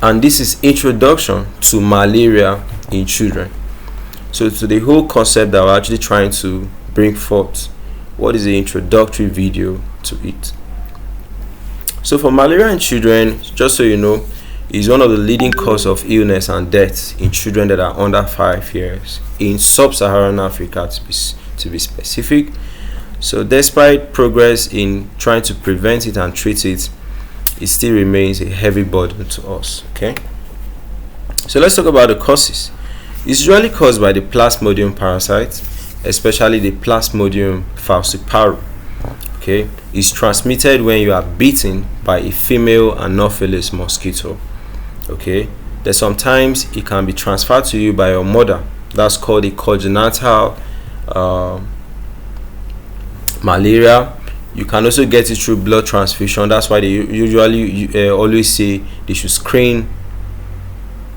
and this is introduction to malaria in children. So to the whole concept that we're actually trying to bring forth, what is the introductory video to it? So for malaria in children, just so you know, is one of the leading cause of illness and death in children that are under 5 years in sub-Saharan Africa, to be specific. So despite progress in trying to prevent it and treat it, it still remains a heavy burden to us. Okay, so let's talk about the causes. It's usually caused by the Plasmodium parasite, especially the Plasmodium falciparum. Okay, it's transmitted when you are bitten by a female Anopheles mosquito. Okay, then sometimes it can be transferred to you by your mother. That's called a congenital malaria. You can also get it through blood transfusion. That's why they usually always say they should screen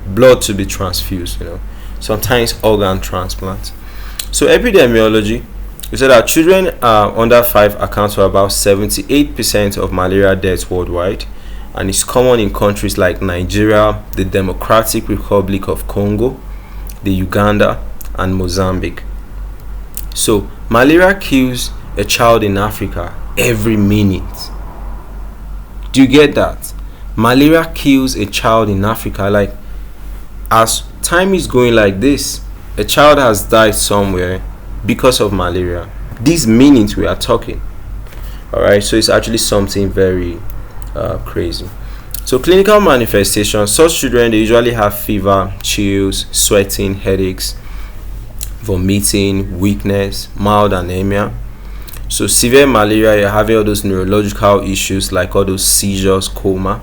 blood to be transfused, sometimes organ transplant. So epidemiology, we said that children under 5 account for about 78% of malaria deaths worldwide, and it's common in countries like Nigeria, the Democratic Republic of Congo, the Uganda, and Mozambique. So malaria kills a child in Africa every minute. Do you get that? Malaria kills a child in Africa. Like, as time is going like this, a child has died somewhere because of malaria. These minutes we are talking. Alright, so it's actually something very crazy. So clinical manifestations, such children, they usually have fever, chills, sweating, headaches, vomiting, weakness, mild anemia. So severe malaria, you're having all those neurological issues like all those seizures, coma,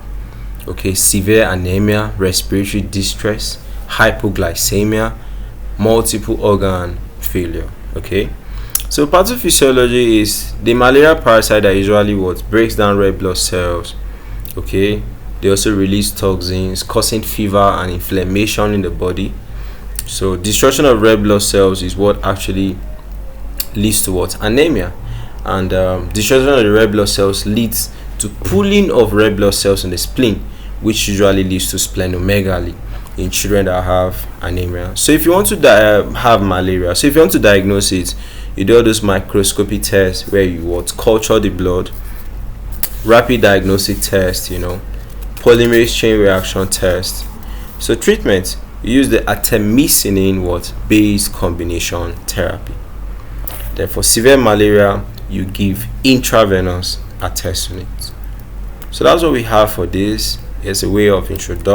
okay, severe anemia, respiratory distress, hypoglycemia, multiple organ failure. Okay, so pathophysiology is the malaria parasite that usually breaks down red blood cells. Okay, they also release toxins causing fever and inflammation in the body. So destruction of red blood cells is what actually leads to what? Anemia. And destruction of the red blood cells leads to pooling of red blood cells in the spleen, which usually leads to splenomegaly in children that have anemia. So if you want to have malaria, so if you want to diagnose it, you do all those microscopy tests where you culture the blood, rapid diagnostic test, polymerase chain reaction test. So treatment, you use the artemisinin base combination therapy. Then for severe malaria, you give intravenous artesunate. So that's what we have for this. It's a way of introduction.